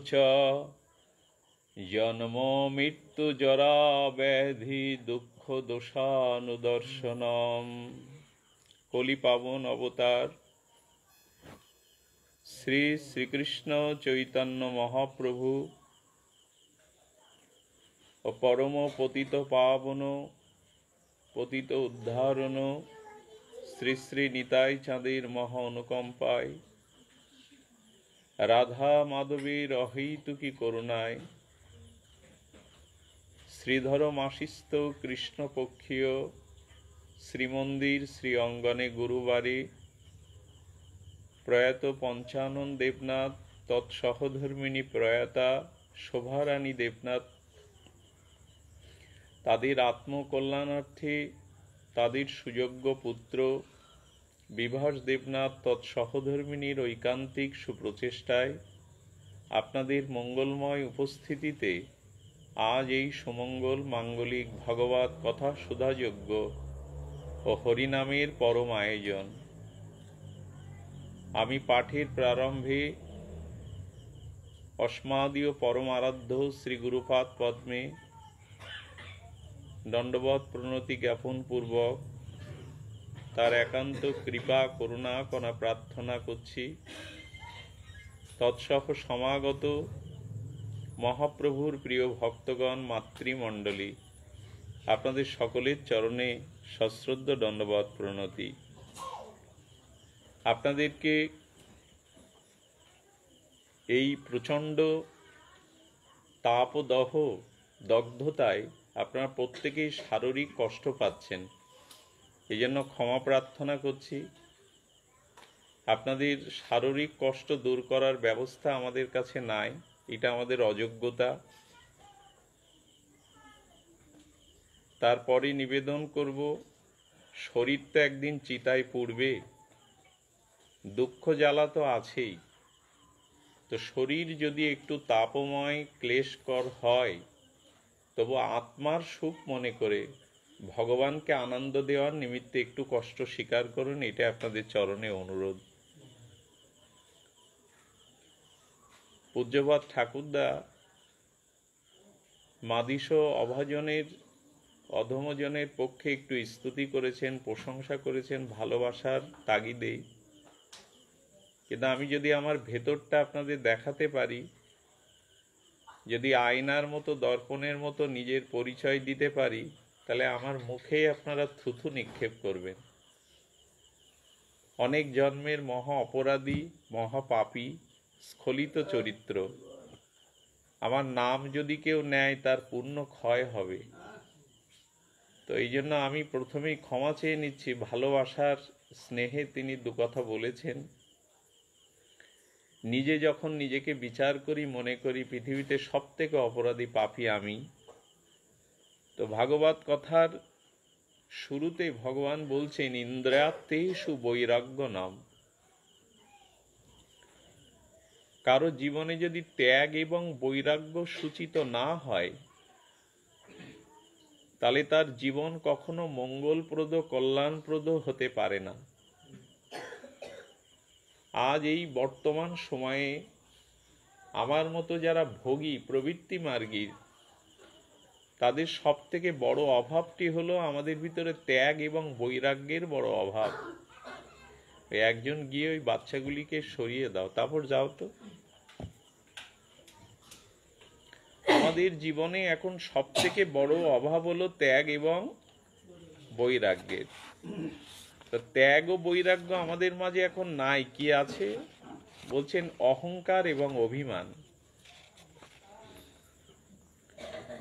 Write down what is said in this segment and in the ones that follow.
च जन्म मृत्यु जरा व्याधि दुख दोषानुदर्शनम। कलि पावन अवतार श्री श्रीकृष्ण चैतन्य महाप्रभु ও পরম পতিত পাবন পতিত উদ্ধারণ শ্রী শ্রী নিতাই চাঁদের মহা অনুকম্পায় রাধা মাধবীর অহৈতুকী করুণায় শ্রীধর মাসিস্থ কৃষ্ণপক্ষীয় শ্রীমন্দির শ্রী অঙ্গনে গুরুবারে প্রয়াত পঞ্চানন দেবনাথ তৎসহধর্মিণী প্রয়াতা শোভারানী দেবনাথ তাদের আত্মকল্যাণার্থে তাদের সুযোগ্য পুত্র বিভাস দেবনাথ তৎসহধর্মিণীর ঐকান্তিক সুপ্রচেষ্টায় আপনাদের মঙ্গলময় উপস্থিতিতে আজ এই সুমঙ্গল মাঙ্গলিক ভগবত কথা সুধাযজ্ঞ ও হরিনামের পরম আয়োজন। আমি পাঠের প্রারম্ভে অস্মাদীয় পরম আরাধ্য শ্রী গুরুপাদ পদ্মে দণ্ডবৎ প্রণতি জ্ঞাপন পূর্বক তার একান্ত কৃপা করুণা কণা প্রার্থনা করছি। তৎসহ সমাগত মহাপ্রভুর প্রিয় ভক্তগণ মাতৃমণ্ডলী আপনাদের সকলের চরণে সশ্রদ্ধ দণ্ডবৎ প্রণতি। আপনাদেরকে এই প্রচণ্ড তাপদহ দগ্ধতায় আপনারা প্রত্যেকেই শারীরিক কষ্ট পাচ্ছেন, এই জন্য ক্ষমা প্রার্থনা করছি। আপনাদের শারীরিক কষ্ট দূর করার ব্যবস্থা আমাদের কাছে নাই, এটা আমাদের অযোগ্যতা। তারপরে নিবেদন করব, শরীর তো একদিন চিতায় পুড়বে, দুঃখ জ্বালা তো আছেই, তো শরীর যদি একটু তাপময় ক্লেশকর হয় তবু আত্মার সুখ মনে করে ভগবানকে আনন্দ দেওয়ার নিমিত্তে একটু কষ্ট স্বীকার করুন, এটা আপনাদের চরণে অনুরোধ। পূজ্যপাদ ঠাকুরদা মাদিস অভাজনের অধমজনের পক্ষে একটু স্তুতি করেছেন, প্রশংসা করেছেন ভালোবাসার তাগিদে। কিন্তু আমি যদি আমার ভেতরটা আপনাদের দেখাতে পারি, যদি আয়নার মতো দর্পণের মতো নিজের পরিচয় দিতে পারি, তাহলে আমার মুখেই আপনারা থুথু নিক্ষেপ করবেন। অনেক জন্মের মহা অপরাধী, মহাপাপী, স্খলিত চরিত্র। আমার নাম যদি কেউ নেয় তার পূর্ণ ক্ষয় হবে। তো এই জন্য আমি প্রথমেই ক্ষমা চেয়ে নিচ্ছি। ভালোবাসার স্নেহে তিনি দু কথা বলেছেন। নিজে যখন নিজেকে বিচার করি, মনে করি পৃথিবীতে সব থেকে অপরাধী পাপী আমি। তো ভাগবত কথার শুরুতে ভগবান বলছেন ইন্দ্রিয়ার্থেষু বৈরাগ্য নাম। কারো জীবনে যদি ত্যাগ এবং বৈরাগ্য সূচিত না হয়, তাহলে তার জীবন কখনো মঙ্গলপ্রদ কল্যাণপ্রদ হতে পারে না। আজ এই বর্তমান সময়ে আমার মতো যারা ভোগী, প্রবৃত্তি মার্গী, তাদের সব থেকে বড় অভাবটি হলো আমাদের ভিতরে ত্যাগ এবং বৈরাগ্যের বড় অভাব। একজন গিয়ে ওই বাচ্চাগুলিকে সরিয়ে দাও, তারপর যাও তো। আমাদের জীবনে এখন সব থেকে বড় অভাব হলো ত্যাগ এবং বৈরাগ্যের। তো ত্যাগ ও বৈরাগ্য আমাদের মাঝে এখন নাই। কি আছে? বলছেন অহংকার এবং অভিমান।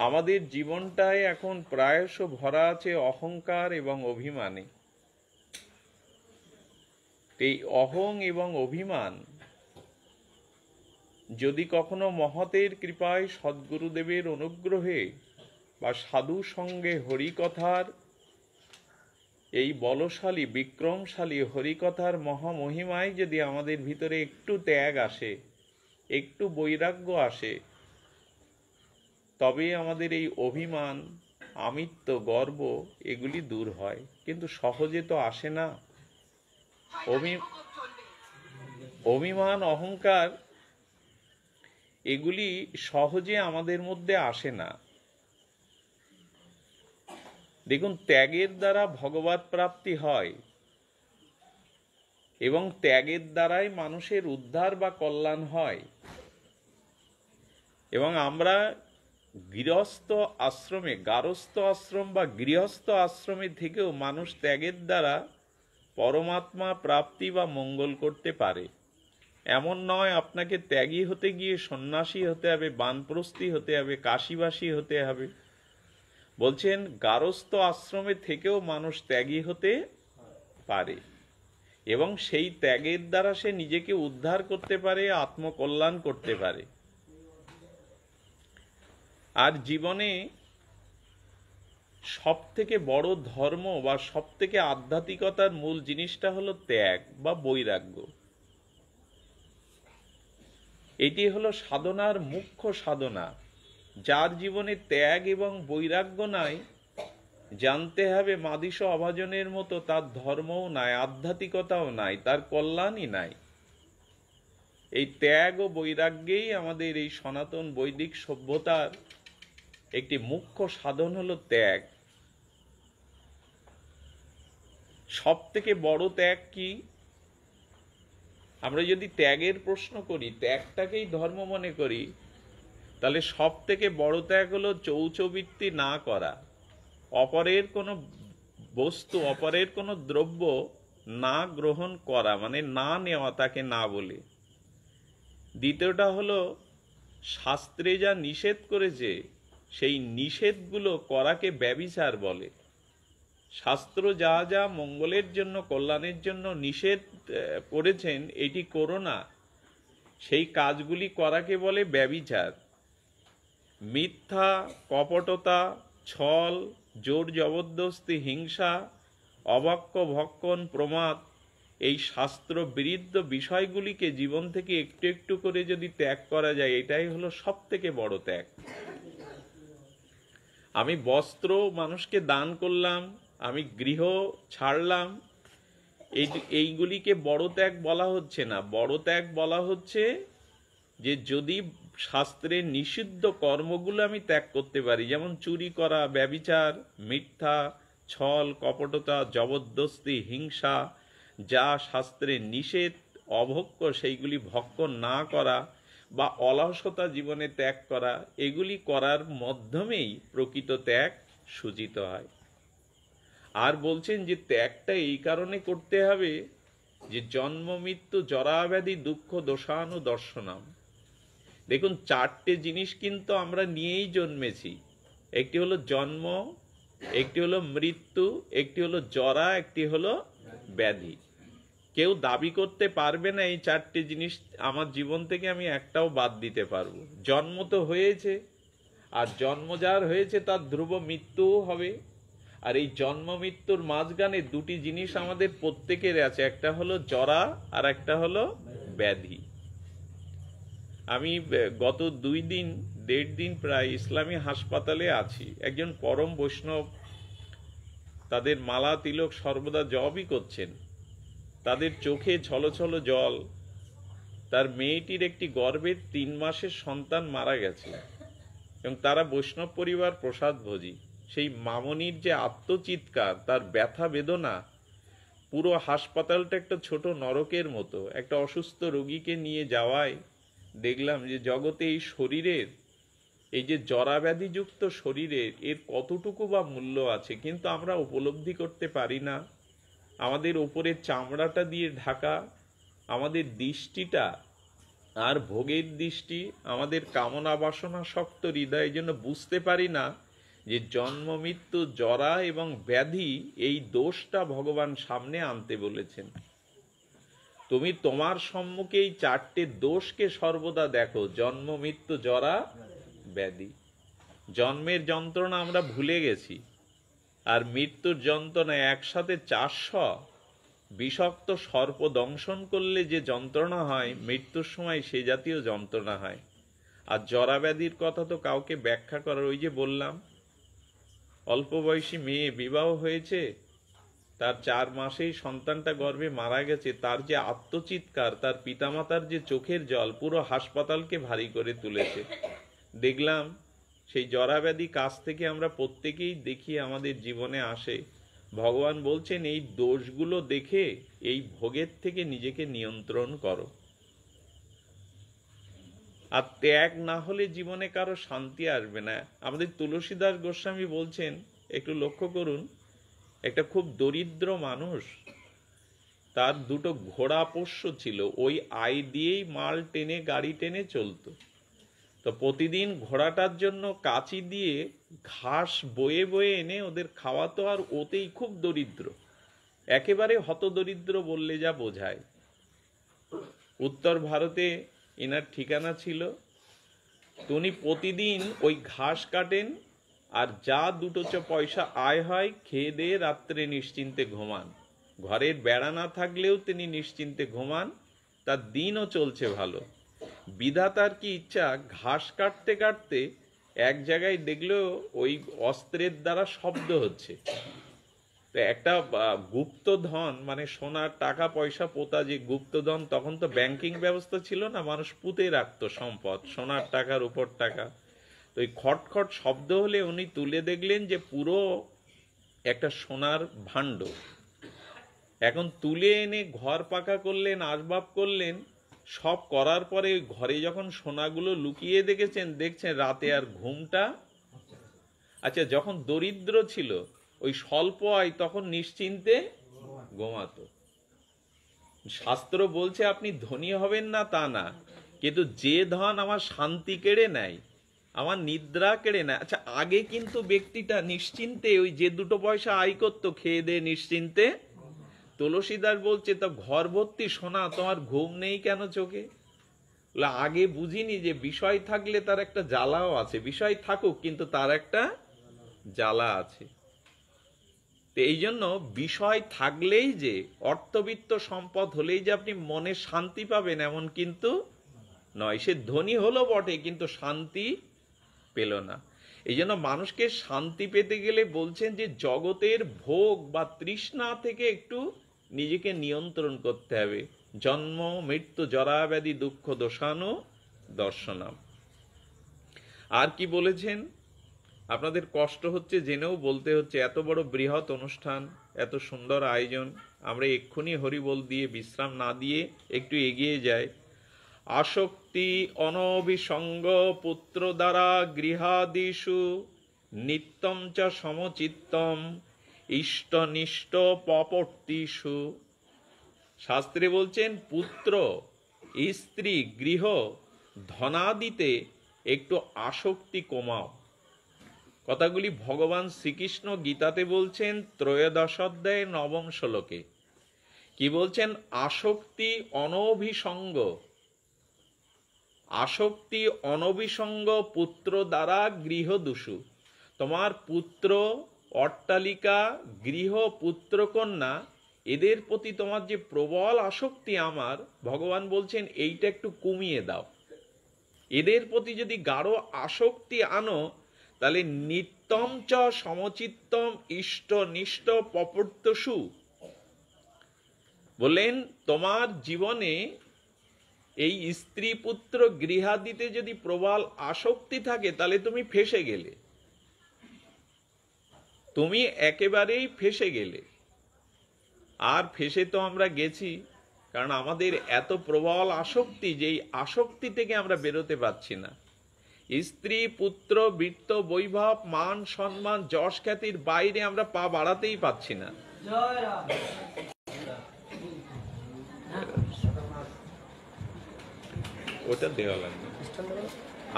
আমাদের জীবনটায় এখন প্রায়শ ভরা আছে অহংকার এবং অভিমানে। এই অহং এবং অভিমান যদি কখনো মহতের কৃপায়, সদ্গুরুদেবের অনুগ্রহে বা সাধু সঙ্গে হরিকথার এই বলশালী বিক্রমশালী হরিকথার মহামহিমায় যদি আমাদের ভিতরে একটু ত্যাগ আসে, একটু বৈরাগ্য আসে, তবে আমাদের এই অভিমান, আমিত্ব, গর্ব এগুলি দূর হয়। কিন্তু সহজে তো আসে না। অভিমান, অহংকার এগুলি সহজে আমাদের মধ্যে আসে না। দেখুন, ত্যাগের দ্বারা ভগবৎ প্রাপ্তি হয় এবং ত্যাগের দ্বারাই মানুষের উদ্ধার বা কল্যাণ হয়। এবং আমরা গৃহস্থ আশ্রমে, গারস্থ আশ্রম বা গৃহস্থ আশ্রমে থেকেও মানুষ ত্যাগের দ্বারা পরমাত্মা প্রাপ্তি বা মঙ্গল করতে পারে। এমন নয় আপনাকে ত্যাগী হতে গিয়ে সন্ন্যাসী হতে হবে, বানপ্রস্থী হতে হবে, কাশীবাসী হতে হবে। বলছেন গারস্থ আশ্রমে থেকেও মানুষ ত্যাগী হতে পারে এবং সেই ত্যাগের দ্বারা সে নিজেকে উদ্ধার করতে পারে, আত্মকল্যাণ করতে পারে। আর জীবনে সব থেকে বড় ধর্ম বা সব থেকে আধ্যাত্মিকতার মূল জিনিসটা হলো ত্যাগ বা বৈরাগ্য। এটি হলো সাধনার মুখ্য সাধনা। যার জীবনে ত্যাগ এবং বৈরাগ্য নাই, জানতে হবে মাদিস অভাজনের মতো তার ধর্মও নাই, আধ্যাত্মিকতাও নাই, তার কল্যাণই নাই। এই ত্যাগ ও বৈরাগ্যেই আমাদের এই সনাতন বৈদিক সভ্যতার একটি মুখ্য সাধন হলো ত্যাগ। সব থেকে বড় ত্যাগ কি? আমরা যদি ত্যাগের প্রশ্ন করি, ত্যাগটাকেই ধর্ম মনে করি, তাহলে সব থেকে বড় ত্যাগ হলো চৌচবৃত্তি না করা, অপরের কোনো বস্তু, অপরের কোনো দ্রব্য না গ্রহণ করা, মানে না নেওয়া, তাকে না বলে। দ্বিতীয়টা হলো শাস্ত্রে যা নিষেধ করেছে সেই নিষেধগুলো করাকে ব্যভিচার বলে। শাস্ত্র যা যা মঙ্গলের জন্য, কল্যাণের জন্য নিষেধ করেছেন, এটি করো না, সেই কাজগুলি করাকে বলে ব্যভিচার। মিথ্যা, কপটতা, ছল, জোর জবরদস্তি, হিংসা, অবাক্য ভক্ষণ, প্রমাদ, এই শাস্ত্র বিরুদ্ধ বিষয়গুলিকে জীবন থেকে একটু একটু করে যদি ত্যাগ করা যায়, এটাই হলো সব থেকে বড় ত্যাগ। আমি বস্ত্র মানুষকে দান করলাম, আমি গৃহ ছাড়লাম, এইগুলিকে বড় ত্যাগ বলা হচ্ছে না। বড় ত্যাগ বলা হচ্ছে যে যদি শাস্ত্রের নিষিদ্ধ কর্মগুলো আমি ত্যাগ করতে পারি, যেমন চুরি করা, ব্যভিচার, মিথ্যা, ছল, কপটতা, জবরদস্তি, হিংসা, যা শাস্ত্রের নিষেধ, অভক্ষ সেইগুলি ভক্ষণ না করা, বা অলসতা জীবনে ত্যাগ করা, এগুলি করার মাধ্যমেই প্রকৃত ত্যাগ সূচিত হয়। আর বলছেন যে ত্যাগটা এই কারণে করতে হবে যে জন্ম মৃত্যু জরাব্যাধি দুঃখ দোষানু দর্শনাম। দেখুন, চারটে জিনিস কিন্তু আমরা নিয়েই জন্মেছি। একটি হলো জন্ম, একটি হলো মৃত্যু, একটি হলো জরা, একটি হলো ব্যাধি। কেউ দাবি করতে পারবে না এই চারটে জিনিস আমার জীবন থেকে আমি একটাও বাদ দিতে পারবো। জন্ম তো হয়েছে, আর জন্ম যার হয়েছে তার ধ্রুব মৃত্যুও হবে। আর এই জন্ম মৃত্যুর মাঝখানে দুটি জিনিস আমাদের প্রত্যেকের আছে, একটা হলো জরা আর একটা হলো ব্যাধি। আমি গত 1.5 দিন প্রায় ইসলামী হাসপাতালে আছি। একজন পরম বৈষ্ণব, তাদের মালা তিলক সর্বদা জপই করছেন, তাদের চোখে ছলছল জল। তার মেয়েটির একটি গর্ভের 3 মাসের সন্তান মারা গেছে এবং তারা বৈষ্ণব পরিবার, প্রসাদ ভোজী। সেই মামনির যে আত্মচিৎকার, তার ব্যথা বেদনা, পুরো হাসপাতালটা একটা ছোট নরকের মতো। একটা অসুস্থ রোগীকে নিয়ে যাওয়ায় দেখলাম যে জগতে এই শরীরের, এই যে জরাব্যাধিযুক্ত শরীরের, এর কতটুকু বা মূল্য আছে, কিন্তু আমরা উপলব্ধি করতে পারি না। আমাদের উপরের চামড়াটা দিয়ে ঢাকা, আমাদের দৃষ্টিটা আর ভোগের দৃষ্টি, আমাদের কামনা বাসনা শক্ত হৃদয়, জন্য বুঝতে পারি না যে জন্ম মৃত্যু জরা এবং ব্যাধি, এই দোষটা ভগবান সামনে আনতে বলেছেন। তুমি তোমার সম্মুখে এই চারটে দোষকে সর্বদা দেখো, জন্ম মৃত্যু জরা ব্যাধি। জন্মের যন্ত্রণা আমরা ভুলে গেছি, আর মৃত্যুর যন্ত্রণা একসাথে 400 বিষাক্ত সর্প দংশন করলে যে যন্ত্রণা হয়, মৃত্যুর সময় সে জাতীয় যন্ত্রণা হয়। আর জরা ব্যাধির কথা তো কাউকে ব্যাখ্যা করার, ওই যে বললাম অল্প বয়সী মেয়ে বিবাহ হয়েছে, তার 4 মাসেই সন্তানটা গর্ভে মারা গেছে, তার যে আত্মচিৎকার, তার পিতামাতার যে চোখের জল পুরো হাসপাতালকে ভারী করে তুলেছে। দেখলাম সেই জরাব্যাধি কাছ থেকে আমরা প্রত্যেকেই দেখি আমাদের জীবনে আসে। ভগবান বলছেন এই দোষগুলো দেখে এই ভোগের থেকে নিজেকে নিয়ন্ত্রণ করো। আর ত্যাগ না হলে জীবনে কারো শান্তি আসবে না। আমাদের তুলসীদাস গোস্বামী বলছেন, একটু লক্ষ্য করুন, একটা খুব দরিদ্র মানুষ, তার 2টো ঘোড়া পোষ্য ছিল, ওই আয় দিয়েই মাল টেনে গাড়ি টেনে চলতো। তো প্রতিদিন ঘোড়াটার জন্য কাঁচি দিয়ে ঘাস বয়ে বয়ে এনে ওদের খাওয়াতো, আর ওতেই খুব দরিদ্র, একেবারে হতদরিদ্র বললে যা বোঝায়। উত্তর ভারতে এনার ঠিকানা ছিল। তো উনি প্রতিদিন ওই ঘাস কাটেন, আর যা 2টো পয়সা আয় হয় খেয়ে দিয়ে রাত্রে নিশ্চিন্তে ঘুমান। ঘরের বেড়া না থাকলেও তিনি নিশ্চিন্তে ঘুমান, তার দিনও চলছে ভালো। বিধাতার কি ইচ্ছা, ঘাস কাটতে কাটতে এক জায়গায় দেখলো ওই অস্ত্রের দ্বারা শব্দ হচ্ছে। তো একটা গুপ্তধন, মানে সোনার টাকা পয়সা পোতা যে গুপ্তধন, তখন তো ব্যাংকিং ব্যবস্থা ছিল না, মানুষ পুঁতে রাখতো সম্পদ, সোনার টাকার উপর টাকা। তো ওই খটখট শব্দ হলে উনি তুলে দেখলেন যে পুরো একটা সোনার ভাণ্ড। এখন তুলে এনে ঘর পাকা করলেন, আসবাব করলেন, সব করার পরে ওই ঘরে যখন সোনাগুলো লুকিয়ে দেখছেন রাতে আর ঘুমটা, আচ্ছা যখন দরিদ্র ছিল ওই স্বল্প আয়, তখন নিশ্চিন্তে ঘুমাতো। শাস্ত্র বলছে আপনি ধনী হবেন না তা না, কিন্তু যে ধন আমার শান্তি কেড়ে নেয়, আমার নিদ্রা কেড়ে নেয়। আচ্ছা আগে কিন্তু ব্যক্তিটা নিশ্চিন্তে ওই যে 2টো পয়সা আয় করতো খেয়ে দিয়ে নিশ্চিন্তে, তুলসীদাস বলছে তো ঘর ভর্তি সোনা, তোমার ঘুম নেই কেন চোখে? আগে বুঝিনি যে বিষয় থাকলে তার একটা জ্বালাও আছে, বিষয় থাকুক কিন্তু তার একটা জ্বালা আছে। তো এই জন্য বিষয় থাকলেই যে, অর্থবিত্ত সম্পদ হলেই যে আপনি মনে শান্তি পাবেন এমন কিন্তু নয়। সে ধনী হলো বটে কিন্তু শান্তি পেল না। এই জন্য মানুষকে শান্তি পেতে গেলে বলছেন যে জগতের ভোগ বা তৃষ্ণা থেকে একটু নিজেকে নিয়ন্ত্রণ করতে হবে। জন্ম মৃত্যু জরা ব্যাধি দুঃখ দোষানো দর্শনাম। আর কি বলেছেন? আপনাদের কষ্ট হচ্ছে জেনেও বলতে হচ্ছে, এত বড় বৃহৎ অনুষ্ঠান, এত সুন্দর আয়োজন, আমরা এক্ষুনি হরিবোল দিয়ে বিশ্রাম না দিয়ে একটু এগিয়ে যাই। আসক্তি অনভিসঙ্গ পুত্র দ্বারা গৃহাদিষু নিত্যম চ সমচিত্তম ইষ্টনিষ্ট পপর্তিষু। শাস্ত্রে বলছেন পুত্র, স্ত্রী, গৃহ, ধনাদিতে একটু আসক্তি কমাও। কথাগুলি ভগবান শ্রীকৃষ্ণ গীতাতে বলছেন 13 অধ্যায়ে 9 শ্লোকে। কি বলছেন? আসক্তি অনভিসঙ্গ, আসক্তি অনভিসঙ্গ পুত্র দ্বারা গৃহদুষু। তোমার পুত্র, অট্টালিকা, গৃহ, পুত্রকন্যা, এদের প্রতি তোমার যে প্রবল আসক্তি, আমার ভগবান বলছেন এইটা একটু কমিয়ে দাও। এদের প্রতি যদি গাঢ় আসক্তি আনো, তাহলে নিত্যম চ সমচিত্তম ইষ্ট নিষ্ট পপর্তসু। বললেন তোমার জীবনে এই স্ত্রী পুত্র গৃহাদিতে যদি প্রবল আসক্তি থাকে, তাহলে তুমি ফেঁসে গেলে, তুমি একেবারেই ফেঁসে গেলে। আর ফেঁসে তো আমরা গেছি, কারণ আমাদের এত প্রবল আসক্তি, যে এই আসক্তি থেকে আমরা বেরোতে পারছি না। স্ত্রী পুত্র বৃত্ত বৈভব মান সম্মান যশ খ্যাতির বাইরে আমরা পা বাড়াতেই পাচ্ছি না। ওটা দেওয়া লাগবে।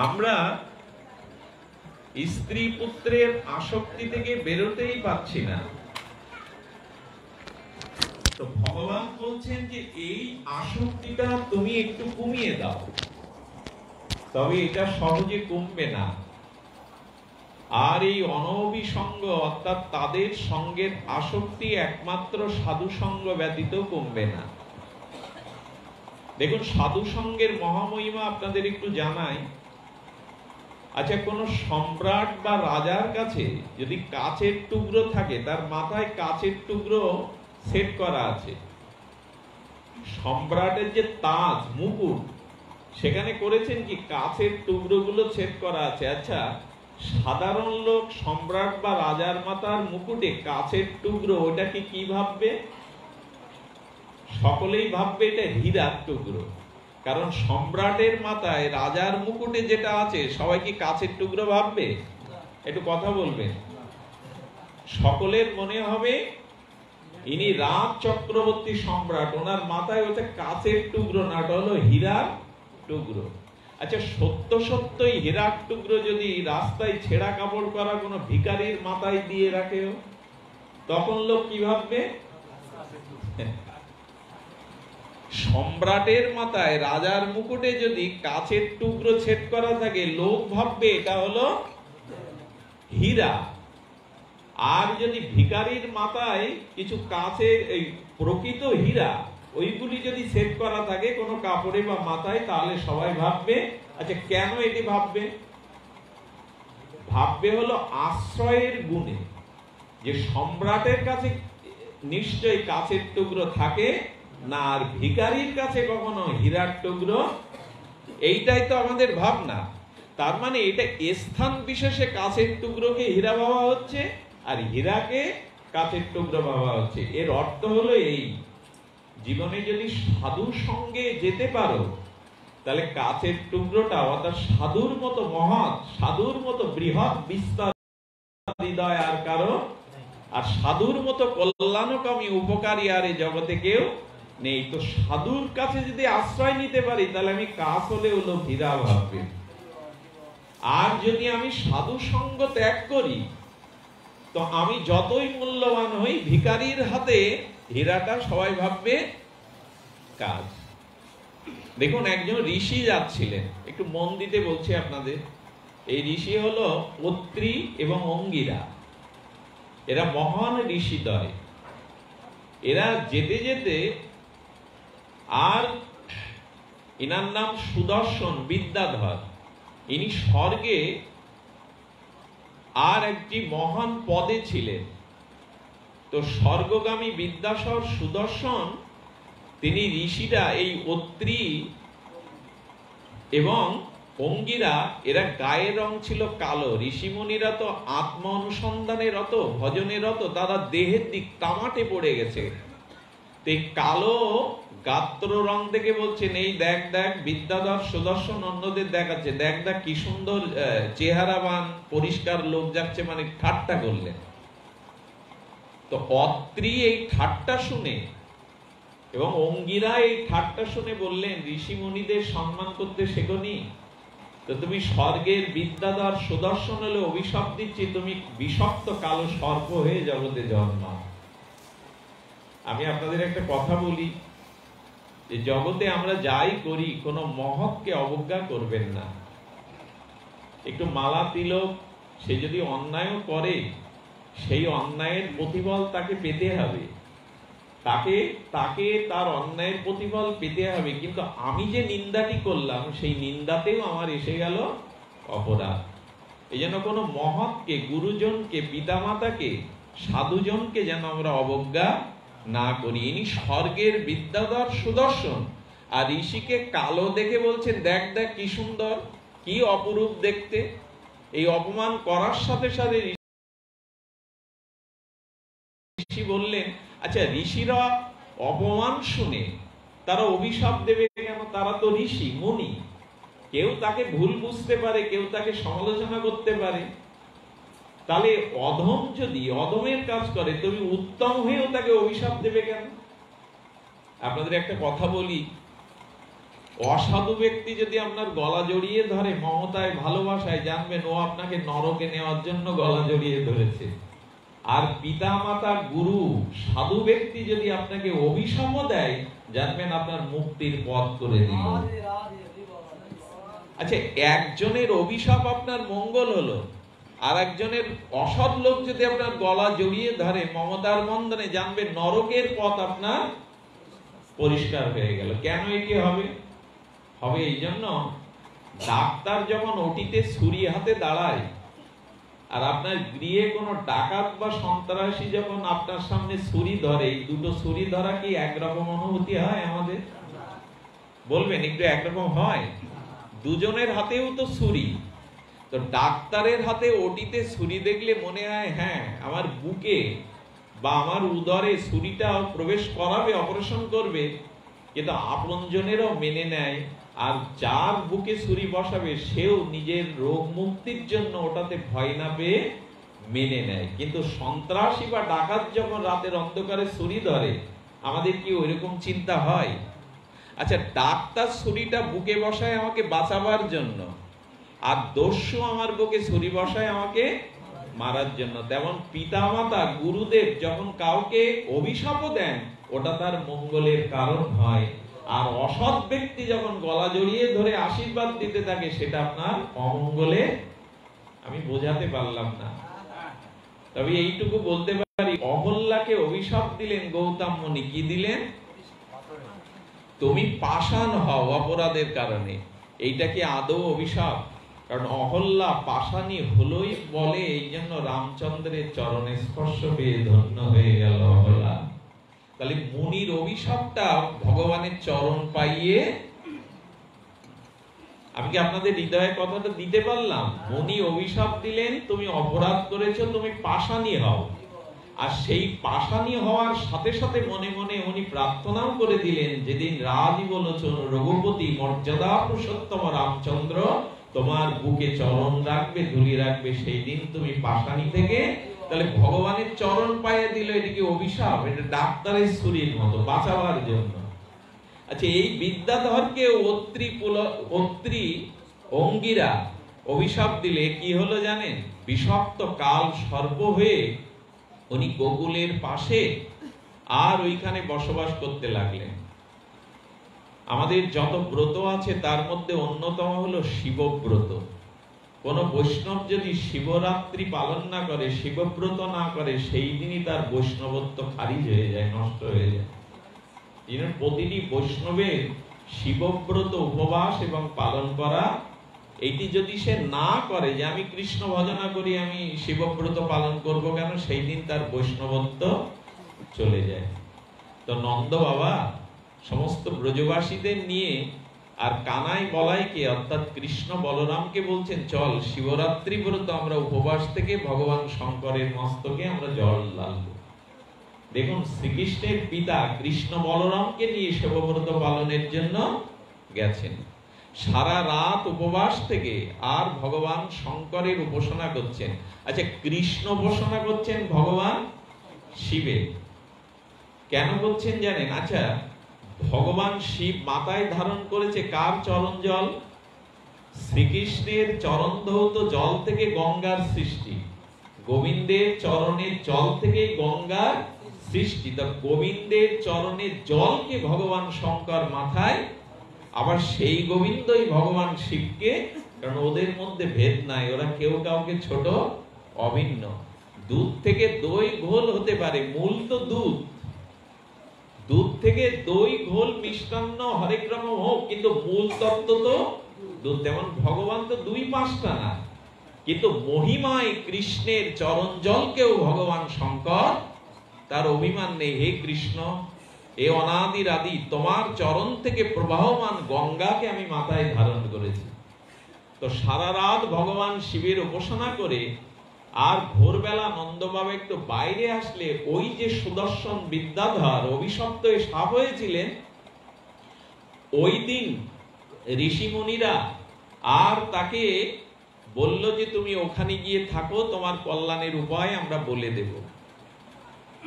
আমরা স্ত্রী পুত্রের আসক্তি থেকে বেরোতেই পাচ্ছি না। তো ভগবান বলছেন যে এই আসক্তিটা তুমি একটু কমিয়ে দাও, তবে এটা সহজে কমবে না। আর এই অনভিসঙ্গ অর্থাৎ তাদের সঙ্গের আসক্তি একমাত্র সাধু সঙ্গ ব্যতীত কমবে না। দেখুন সাধু সঙ্গের মহামহিমা আপনাদের একটু জানাই। আচ্ছা, কোন সম্রাট বা রাজার কাছে যদি কাচের টুকরো থাকে, তার মাথায় কাচের টুকরো সেট করা আছে, সম্রাটের যে তাজ মুকুট সেখানে করেছেন কি কাচের টুকরোগুলো সেট করা আছে। আচ্ছা, সাধারণ লোক সম্রাট বা রাজার মাথার মুকুটে কাচের টুকরো, ওটাকে কি ভাববে? সকলেই ভাববে এটা হীরার টুকরো, কারণ সম্রাটের মাথায় রাজার মুকুটে যেটা আছে সবাই কি কাচের টুকরো ভাববে? একটু কথা বলবেন। সকলের মনে হবে ইনি রাজ চক্রবর্তী সম্রাট, ওনার মাথায় ওটা কাচের টুকরো না, ওটা হলো হীরার টুকরো। আচ্ছা, সত্য সত্যই হীরার টুকরো যদি রাস্তায় ছেঁড়া কাপড় করা কোনো ভিখারির মাথায় দিয়ে রাখে, তখন লোক কি ভাববে? সম্রাটের মাথায় রাজার মুকুটে যদি কাচের টুকরো ছেদ করা থাকে, লোক ভাববে এটা হলো হীরা। আর যদি ভিখারির মাথায় কিছু কাচের এই প্রকৃত হীরা ওইগুলি যদি সেট করা থাকে কোনো কাপড়ে বা মাথায়, তাহলে সবাই ভাববে। আচ্ছা, কেন এটি ভাববে? ভাববে হলো আশ্রয়ের গুণে, যে সম্রাটের কাছে নিশ্চয়ই কাচের টুকরো থাকে না, আর ভিখারির কাছে কখনো হীরার টুকরো। এইটাই তো আমাদের ভাবনা। তার মানে এটা স্থান বিশেষে কাচের টুকরোকে হীরা ভাবা হচ্ছে, আর হীরাকে কাচের টুকরো ভাবা হচ্ছে। এর অর্থ হলো এই, জীবনে যদি সাধুর সঙ্গে যেতে পারো, তাহলে কাচের টুকরোটা অর্থাৎ সাধুর মতো মহৎ, সাধুর মতো বৃহৎ বিস্তার হৃদয় আর কারো, আর সাধুর মতো কল্যাণকামী উপকারী আর এই জগতে কেউ নেই। তো সাধুর কাছে যদি আশ্রয় নিতে পারি, তাহলে আমি কাজ হলে হলো হীরা ভাববে। আর যদি আমি সাধু সঙ্গ ত্যাগ করি, তো আমি যতই মূল্যবান হই, ভিখারির হাতে হীরাটা সবাই ভাববে কাজ। দেখুন, একজন ঋষি যাচ্ছিলেন, একটু মন দিতে বলছি আপনাদের। এই ঋষি হলো অত্রি এবং অঙ্গিরা, এরা মহান ঋষিদ্বয়। এরা যেতে যেতে, আর এনার নাম সুদর্শন বিদ্যাধর, ইনি স্বর্গে আর একটি মহান পদে ছিলেন। তো স্বর্গগামী বিদ্যাধর সুদর্শন, তিনি ঋষিরা এই অত্রি এবং অঙ্গিরা, এরা গায়ের রং ছিল কালো। ঋষিমুনিরা তো আত্ম অনুসন্ধানে রত, ভজনে রত, তারা দেহের দিক তামাটে পড়ে গেছে। কালো গাত্র রং দেখে বলছেন, এই দেখ দেখ বিদ্যাধর সুদর্শন অন্যদের দেখাচ্ছে, দেখ দেখ কি সুন্দর চেহারাবান পরিষ্কার লোক যাচ্ছে, মানে ঠাট্টা করলেন। তো অত্রি এই ঠাট্টা শুনে এবং অঙ্গিরা এই ঠাট্টা শুনে বললেন, ঋষি মুনিদের সম্মান করতে শেখনি? তো তুমি স্বর্গের বিদ্যাধর সুদর্শন হলে অভিশাপ দিচ্ছি, তুমি বিষাক্ত কালো সর্প হয়ে জগতে জন্মাও। আমি আপনাদের একটা কথা বলি, যে জগতে আমরা যাই করি, কোনো মহৎকে অবজ্ঞা করবেন না। একটু মালা তিলক, সে যদি অন্যায়ও করে, সেই অন্যায়ের প্রতিফল তাকে পেতে হবে, তাকে তার অন্যায়ের প্রতিফল পেতে হবে। কিন্তু আমি যে নিন্দাটি করলাম, সেই নিন্দাতেও আমার এসে গেল অপরাধ। এই জন্য কোনো মহৎকে, গুরুজনকে, পিতামাতাকে, সাধুজনকে যেন আমরা অবজ্ঞা না করি। ইনি স্বর্গের বিদ্যাধর সুদর্শন, আর ঋষিকে কালো দেখে বলছেন, দেখ দেখ কি সুন্দর, কি অপরূপ দেখতে। এই অপমান করার সাথে সাথে ঋষি বললেন, আচ্ছা, ঋষিরা অপমান শুনে তারা অভিশাপ দেবে কেন? তারা তো ঋষি মুনি, কেউ তাকে ভুল বুঝতে পারে, কেউ তাকে সমালোচনা করতে পারে। তাহলে অধম যদি অধমের কাজ করে, তুমি উত্তম হয়েও তাকে অভিশাপ দেবে কেন? আপনাদের একটা কথা বলি, অসাধু ব্যক্তি যদি আপনার গলা জড়িয়ে ধরে মমতায়, ভালোবাসায়, জানবেন ও আপনাকে নরকে নেওয়ার জন্য গলা জড়িয়ে ধরেছে। আর পিতা মাতা, গুরু, সাধু ব্যক্তি যদি আপনাকে অভিশাপ দেয়, জানবেন আপনার মুক্তির পথ করে দিল। আচ্ছা, একজনের অভিশাপ আপনার মঙ্গল হলো, আর একজনের অসৎ লোক যদি আপনার গলা জড়িয়ে ধরে মমতার বন্ধনে, জানবেন নরকের পথ আপনার পরিষ্কার হয়ে গেল। কেন এটি হবে? এই জন্য ডাক্তার যখন ওটিতে ছুরি হাতে দাঁড়ায়, আর আপনার গৃহে কোনো ডাকাত বা সন্ত্রাসী যখন আপনার সামনে ছুরি ধরে, দুটো ছুরি ধরা কি একরকম অনুভূতি হয় আমাদের? বলবেন একটু একরকম হয়? দুজনের হাতেও তো ছুরি। তো ডাক্তারের হাতে ওটিতে ছুরি দেখলে মনে হয় হ্যাঁ আমার বুকে বা আমার উদরে ছুরিটা প্রবেশ করাবে, অপারেশন করবে, কিন্তু আপনজনেরও মেনে নেয়। আর যার বুকে ছুরি বসাবে সেও নিজের রোগ মুক্তির জন্য ওটাতে ভয় না পেয়ে মেনে নেয়। কিন্তু সন্ত্রাসী বা ডাকাত যখন রাতের অন্ধকারে ছুরি ধরে, আমাদের কি ওইরকম চিন্তা হয়? আচ্ছা, ডাক্তার ছুরিটা বুকে বসায় আমাকে বাঁচাবার জন্য, আর দস্যু আমার বুকে ছুরি বসায় আমাকে মারার জন্য। তেমন পিতামাতা গুরুদেব যখন কাউকে অভিশাপও দেন, ওটা তার মঙ্গলের কারণ হয়। আর অসৎ ব্যক্তি যখন গলা জড়িয়ে ধরে আশীর্বাদ দিতে থাকে, সেটা আপনার অমঙ্গলে। আমি বোঝাতে পারলাম না, তবে এইটুকু বলতে পারি, অহল্যাকে অভিশাপ দিলেন গৌতম মুনি। কি দিলেন? তুমি পাষাণ হও অপরাধের কারণে। এইটা কি আদৌ অভিশাপ? কারণ অহল্যা পাষাণী হলোই বলে, এই জন্য রামচন্দ্রের চরণে স্পর্শ পেয়ে ধন্য হয়ে গেল অহল্যা। তাহলে মুনির অভিশাপটা ভগবানের চরণ পাইয়ে। আমি কি আপনাদের হৃদয়ে কথাটা দিতে পারলাম? মুনি অভিশাপ দিলেন, তুমি অপরাধ করেছো, তুমি পাষাণী হও। আর সেই পাষাণী হওয়ার সাথে সাথে মনে মনে উনি প্রার্থনাও করে দিলেন, যেদিন রাজীব লোচন রঘুপতি মর্যাদা পুরুষোত্তম রামচন্দ্র তোমার বুকে চরণ রাখবে, ধুলি রাখবে, সেই দিন তুমি পাষাণী থেকে। তাহলে ভগবানের চরণ পাইয়ে দিল, এদিকে অভিশাপ। এটা ডাক্তারের ছুরির মতো বাঁচাবার জন্য। আচ্ছা, এই বিদ্যাধরকে অত্রি অঙ্গিরা অভিশাপ দিলে কি হলো জানেন? বিষাক্ত কাল সর্প হয়ে উনি গোকুলের পাশে আর ওইখানে বসবাস করতে লাগলেন। আমাদের যত ব্রত আছে তার মধ্যে অন্যতম হলো শিবব্রত। কোন বৈষ্ণব যদি শিবরাত্রি পালন না করে, শিবব্রত না করে, সেই দিনই তার বৈষ্ণবত্ব খারিজ হয়ে যায়, নষ্ট হয়ে যায়। প্রতিটি বৈষ্ণবের শিবব্রত উপবাস এবং পালন করা, এইটি যদি সে না করে, যে আমি কৃষ্ণ ভজনা করি, আমি শিবব্রত পালন করব কেন, সেই দিন তার বৈষ্ণবত্ব চলে যায়। তো নন্দ বাবা সমস্ত ব্রজবাসীদের নিয়ে আর কানাই বলাইকে অর্থাৎ কৃষ্ণ বলরামকে বলছেন, চল শিবরাত্রি ব্রত আমরা উপবাস থেকে ভগবান শঙ্করের মস্তকে আমরা জল ঢালবো। দেখুন, শ্রীকৃষ্ণের পিতা কৃষ্ণ বলরামকে নিয়ে শিবব্রত পালনের জন্য গেছেন। সারা রাত উপবাস থেকে আর ভগবান শঙ্করের উপাসনা করছেন। আচ্ছা, কৃষ্ণ উপাসনা করছেন ভগবান শিবের। কেন করছেন জানেন? আচ্ছা, ভগবান শিব মাথায় ধারণ করেছে কার চরণ জল? শ্রীকৃষ্ণের চরণ ধৌত জল থেকে গঙ্গার সৃষ্টি। গোবিন্দের চরণের জল থেকে গঙ্গার সৃষ্টি। তা গোবিন্দের চরণের জলকে ভগবান শঙ্কর মাথায়, আবার সেই গোবিন্দই ভগবান শিবকে, কারণ ওদের মধ্যে ভেদ নাই, ওরা কেউ কাউকে ছোট, অভিন্ন। দুধ থেকে দই ঘোল হতে পারে, মূল তো দুধ। দুধ থেকে দই ঘোল মিষ্টান্ন হরেক রকম হোক, কিন্তু মূল তত্ত্ব তো দুধ। তেমন ভগবান তো দুই পাঁচটা না, কিন্তু মহিমায় কৃষ্ণের চরণ জলকেও ভগবান শঙ্কর তার অভিমান নেই। হে কৃষ্ণ, এ অনাদির আদি তোমার চরণ থেকে প্রবাহমান গঙ্গাকে আমি মাথায় ধারণ করেছি। তো সারা রাত ভগবান শিবের উপাসনা করে আর ভোরবেলা নন্দবাবা একটু বাইরে আসলে, ওই যে সুদর্শন বিদ্যাধর অভিশপ্ত সাপ হয়েছিলেন, ওই দিন ঋষিমুনিরা আর তাকে বলল যে তুমি ওখানে গিয়ে থাকো, তোমার কল্যাণের উপায় আমরা বলে দেব।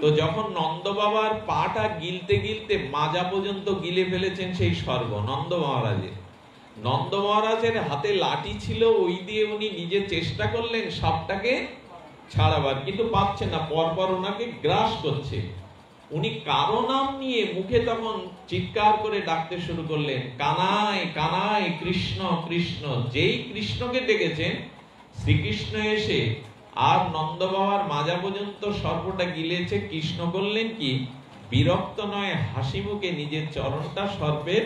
তো যখন নন্দ বাবার পাটা গিলতে গিলতে মাজা পর্যন্ত গিলে ফেলেছেন সেই স্বর্গ নন্দ মহারাজের, নন্দ মহারাজের হাতে লাঠি ছিল, ওই দিয়ে উনি নিজে চেষ্টা করলেন সাপটাকে ছাড়াবার, কিন্তু পাচ্ছেন না, পরপর ওনাকে গ্রাস করছে। উনি কারো নাম নিয়ে মুখে তখন চিৎকার করে ডাকতে শুরু করলেন, কানাই কানাই কৃষ্ণ কৃষ্ণ। যেই কৃষ্ণকে ডেকেছেন, শ্রীকৃষ্ণ এসে আর নন্দ বাবার মাজা পর্যন্ত সর্বটা গিলেছে। কৃষ্ণ করলেন কি, বিরক্ত নয় হাসি মুখে নিজের চরণটা সর্পের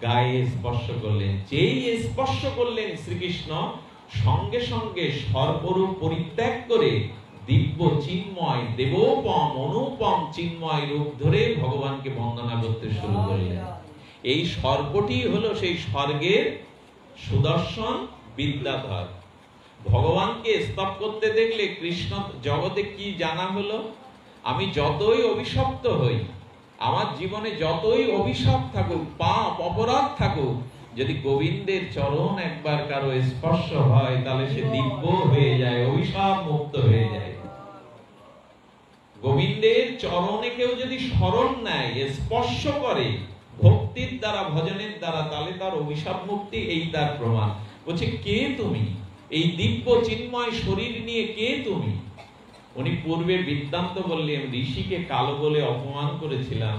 গায়ে স্পর্শ করলেন। যেই স্পর্শ করলেন শ্রীকৃষ্ণ, সঙ্গে সঙ্গে সর্বরূপ পরিত্যাগ করে দিব্য চিন্ময় দেবোপম অনুপম চিন্ময় রূপ ধরে ভগবানকে বন্দনা করতে শুরু করলেন। এই সর্পটি হলো সেই স্বর্গের সুদর্শন বিদ্যাধর। ভগবানকে স্তব করতে দেখলে কৃষ্ণ জগতে কি জানা হলো, আমি যতই অভিশপ্ত হই, আমার জীবনে যতই অভিশাপ থাকুক, পাপ অপরাধ থাকুক, যদি গোবিন্দের চরণ একবার কারো স্পর্শ হয় তাহলে সে দিব্য হয়ে যায়, অভিশাপ মুক্ত হয়ে যায়। গোবিন্দের চরণে কেউ যদি শরণ নেয়, স্পর্শ করে ভক্তির দ্বারা, ভজনের দ্বারা, তাহলে তার অভিশাপ মুক্তি, এই তার প্রমাণ। বলছে কে তুমি? এই দিব্য চিন্ময় শরীর নিয়ে কে তুমি? উনি পূর্বে বৃত্তান্ত বললেন, ঋষিকে কালো বলে অপমান করেছিলাম,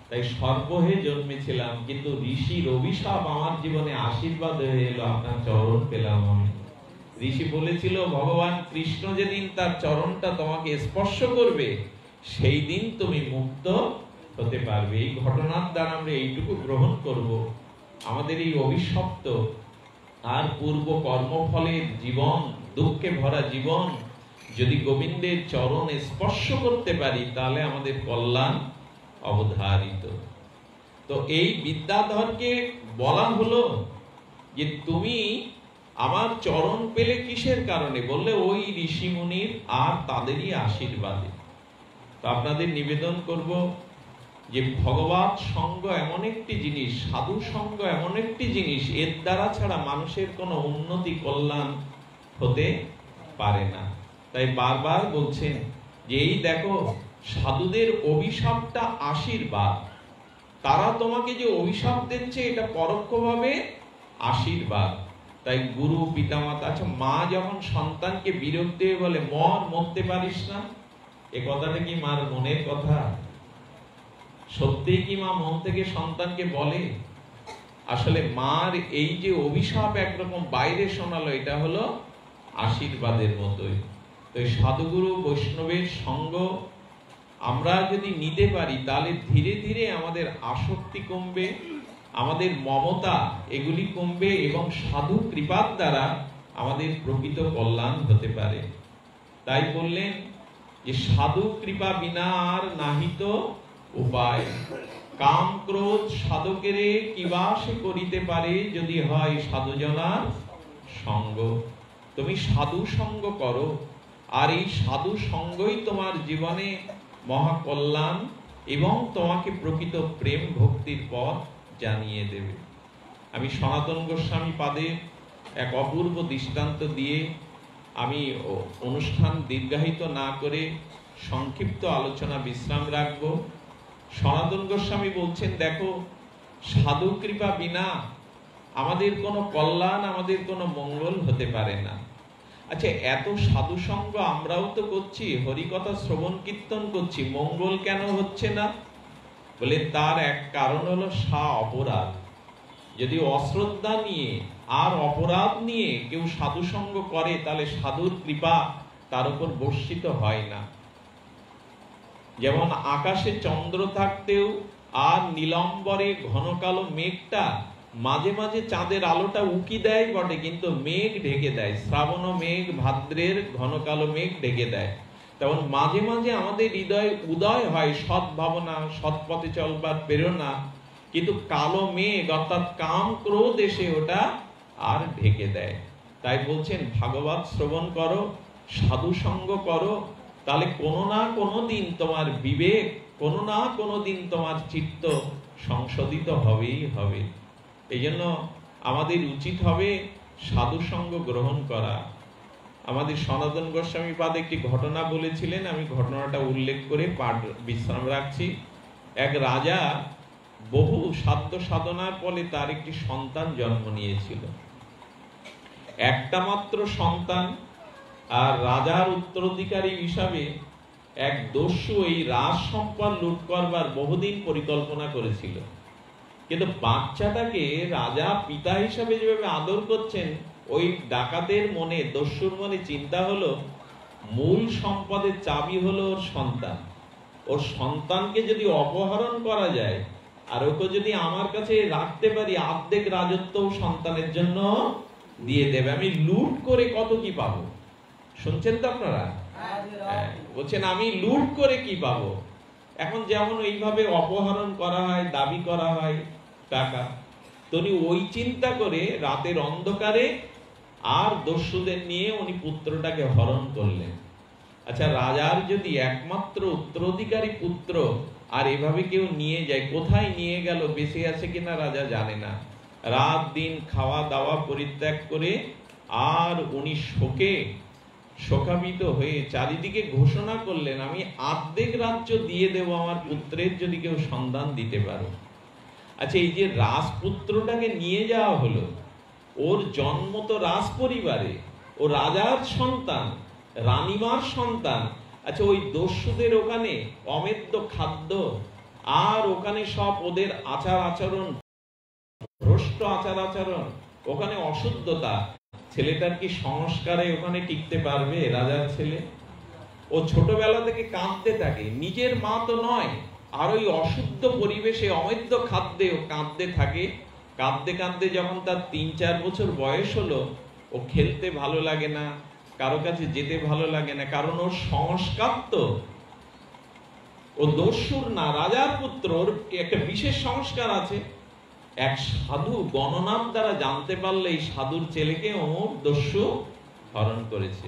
তাই সর্প হয়ে জন্মেছিলাম, কিন্তু ঋষির অভিশাপ আমার জীবনে আশীর্বাদ হয়ে এলো, আপনার চরণ পেলাম আমি। ঋষি বলেছিল ভগবান কৃষ্ণ যেদিন তার চরণটা তোমাকে স্পর্শ করবে, সেই দিন তুমি মুক্ত হতে পারবে। এই ঘটনার দ্বারা আমরা এইটুকু গ্রহণ করব, আমাদের এই অভিশপ্ত আর পূর্ব কর্মফলের জীবন, দুঃখে ভরা জীবন যদি গোবিন্দের চরণ স্পর্শ করতে পারি, তাহলে আমাদের কল্যাণ অবধারিত। তো এই বিদ্যাধরকে বলা হলো যে তুমি আমার চরণ পেলে কিসের কারণে? বললে ওই ঋষি মুনির আর তাদেরই আশীর্বাদে। তো আপনাদের নিবেদন করব যে ভগবত সঙ্গ এমন একটি জিনিস, সাধু সঙ্গ এমন একটি জিনিস, এর দ্বারা ছাড়া মানুষের কোনো উন্নতি কল্যাণ হতে পারে না। তাই বারবার বলছেন যে এই দেখো, সাধুদের অভিশাপটা আশীর্বাদ। তারা তোমাকে যে অভিশাপ দিচ্ছে এটা পরোক্ষভাবে আশীর্বাদ। তাই গুরু পিতামাতা, আচ্ছা মা যখন সন্তানকে বিরক্তি বলে মরতে পারিস না, এ কথাটা কি মার মনের কথা? সত্যিই কি মা মন থেকে সন্তানকে বলে? আসলে মার এই যে অভিশাপ একরকম বাইরে শোনালো, এটা হলো আশীর্বাদের মতোই। তো সাধুগুরু বৈষ্ণবের সঙ্গ আমরা যদি নিতে পারি, তাহলে ধীরে ধীরে আমাদের আসক্তি কমবে, আমাদের মমতা এগুলি কমবে, এবং সাধু কৃপার দ্বারা আমাদের প্রকৃত কল্যাণ হতে পারে। তাই বললেন যে সাধু কৃপা বিনা আর নাহিত উপায়। কাম ক্রোধ সাধকেরে কিবা সে করিতে পারে, যদি হয় সাধুজনার সঙ্গ। তুমি সাধু সঙ্গ করো, আর এই সাধু সঙ্গই তোমার জীবনে মহাকল্যাণ এবং তোমাকে প্রকৃত প্রেম ভক্তির পথ জানিয়ে দেবে। আমি সনাতন গোস্বামী পাদে এক অপূর্ব দৃষ্টান্ত দিয়ে আমি অনুষ্ঠান দীর্ঘায়িত না করে সংক্ষিপ্ত আলোচনা বিশ্রাম রাখব। সনাতন গোস্বামী বলছেন, দেখো সাধু কৃপা বিনা আমাদের কোনো কল্যাণ, আমাদের কোনো মঙ্গল হতে পারে না। আচ্ছা, এত সাধু সঙ্গ আমরাও তো করছি, হরিকথা শ্রবণ কীর্তন করছি, মঙ্গল কেন হচ্ছে না? বলে তার এক কারণ হলো অপরাধ। যদি অশ্রদ্ধা নিয়ে আর অপরাধ নিয়ে কেউ সাধু সঙ্গ করে, তাহলে সাধুর কৃপা তার উপর বর্ষিত হয় না। যেমন আকাশে চন্দ্র থাকতেও আর নীলম্বরে ঘন কালো মেঘটা মাঝে মাঝে চাঁদের আলোটা উকি দেয় বটে, কিন্তু মেঘ ঢেকে দেয়। শ্রাবণ মেঘ, ভাদ্রের ঘন কালো মেঘ ঢেকে দেয়। তেমন মাঝে মাঝে আমাদের হৃদয়ে উদয় হয় সৎ ভাবনা, সৎ পথে চলবার প্রেরণা, কিন্তু কালো মেঘ অর্থাৎ কাম ক্রোধ এসে ওটা আর ঢেকে দেয়। তাই বলছেন ভাগবত শ্রবণ করো, সাধু সঙ্গ করো, তাহলে কোনো না কোনো দিন তোমার বিবেক, কোনো না কোনো দিন তোমার চিত্ত সংশোধিত হবেই হবে। এই জন্য আমাদের উচিত হবে সাধু সঙ্গ গ্রহণ করা। আমাদের সনাতন গোস্বামী পাদ একটি ঘটনা বলেছিলেন, আমি ঘটনাটা উল্লেখ করে পাঠ বিশ্রাম রাখছি। এক রাজা বহু সাধ্য সাধনার ফলে তার একটি সন্তান জন্ম নিয়েছিল, একটা মাত্র সন্তান। আর রাজার উত্তরাধিকারী হিসাবে এক দস্যু এই রাজ সম্পদ লুট করবার বহুদিন পরিকল্পনা করেছিল। কিন্তু বাচ্চাটাকে রাজা পিতা হিসাবে যেভাবে আদর করছেন, ওই ডাকাতের মনে, দস্যুর মনে চিন্তা হলো মূল সম্পদের চাবি হলো ওর সন্তান। ওর সন্তানকে যদি অপহরণ করা যায়, আর ওকে যদি আমার কাছে রাখতে পারি অর্ধেক রাজত্ব সন্তানের জন্য দিয়ে দেবে। আমি লুট করে কত কি পাবো? শুনছেন তো আপনারা? বলছেন আমি লুট করে কি পাবো? এখন যেমন এইভাবে অপহরণ করা হয়, দাবি করা হয় টাকা, তো উনি ওই চিন্তা করে রাতের অন্ধকারে আর দস্যুদের নিয়ে উনি পুত্রটাকে হরণ করলেন। আচ্ছা, রাজার যদি একমাত্র উত্তরাধিকারী পুত্র আর এভাবে কেউ নিয়ে যায়, কোথায় নিয়ে গেল, বেঁচে আছে কিনা রাজা জানে না। রাত দিন খাওয়া দাওয়া পরিত্যাগ করে আর উনি শোকান্বিত হয়ে চারিদিকে ঘোষণা করলেন, আমি অর্ধেক রাজ্য দিয়ে দেব আমার পুত্রের যদি কেউ সন্ধান দিতে পারো। আচ্ছা, এই যে রাজপুত্রটাকে নিয়ে যাওয়া হলো, ওর জন্ম তো রাজ পরিবারে, ও রাজার সন্তান, রানীমার সন্তান। আচ্ছা, ওই দস্যুদের ওখানে অমেদ্য খাদ্য আর ওখানে সব ওদের আচার আচরণ, ভ্রষ্ট আচার আচরণ, ওখানে অশুদ্ধতা, ছেলেটার কি সংস্কারে ওখানে টিকতে পারবে রাজার ছেলে? ও ছোটবেলা থেকে কাঁদতে থাকে, নিজের মা তো নয়, আর ওই অশুদ্ধ পরিবেশে অমেদ্য খাদ্যে ও কাঁদতে থাকে। কাঁদতে কাঁদতে যখন তার 3-4 বছর বয়স হলো, ও খেলতে ভালো লাগে না, কারো কাছে যেতে ভালো লাগে না, কারণ ওর সংস্কার তো, ও দস্যুর না, রাজার পুত্র, ওর একটা বিশেষ সংস্কার আছে। এক সাধু গণনাম দ্বারা জানতে পারলে এই সাধুর ছেলেকে অমুক দস্যু হরণ করেছে।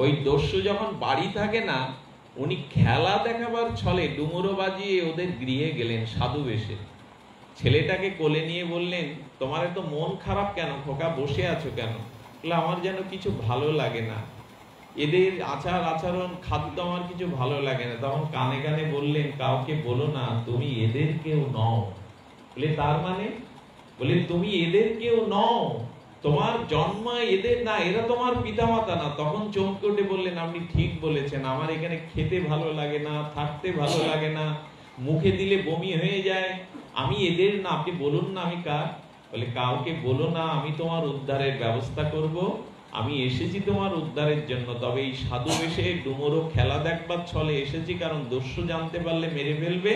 ওই দস্যু যখন বাড়ি থাকে না, উনি খেলা দেখাবার ছলে ডুমুরো বাজিয়ে ওদের গৃহে গেলেন সাধু বেশে। ছেলেটাকে কোলে নিয়ে বললেন, তোমার এত মন খারাপ কেন খোকা, বসে আছো কেন? বলে, আমার যেন কিছু ভালো লাগে না, এদের আচার আচরণ খাদ্য আমার কিছু ভালো লাগে না। তখন কানে কানে বললেন, কাউকে বলো না তুমি এদের কেউ নও। বলে, তার মানে? বলে, তুমি এদের কেউ নও, তোমার জন্ম এদের না, এরা তোমার পিতামাতা না। তখন চমকে উঠে বললেন, আপনি ঠিক বলেছেন, আমার এখানে খেতে ভালো লাগে না, থাকতে ভালো লাগে না, মুখে দিলে বমি হয়ে যায়, আমি এদের না, আপনি বলুন না আমি কার? বলে, কাউকে বলো না, আমি তোমার উদ্ধারের ব্যবস্থা করব, আমি এসেছি তোমার উদ্ধারের জন্য। তবে এই সাধু বেশে ডুমুরো খেলা দেখবার ছলে এসেছি, কারণ দস্যু জানতে পারলে মেরে ফেলবে,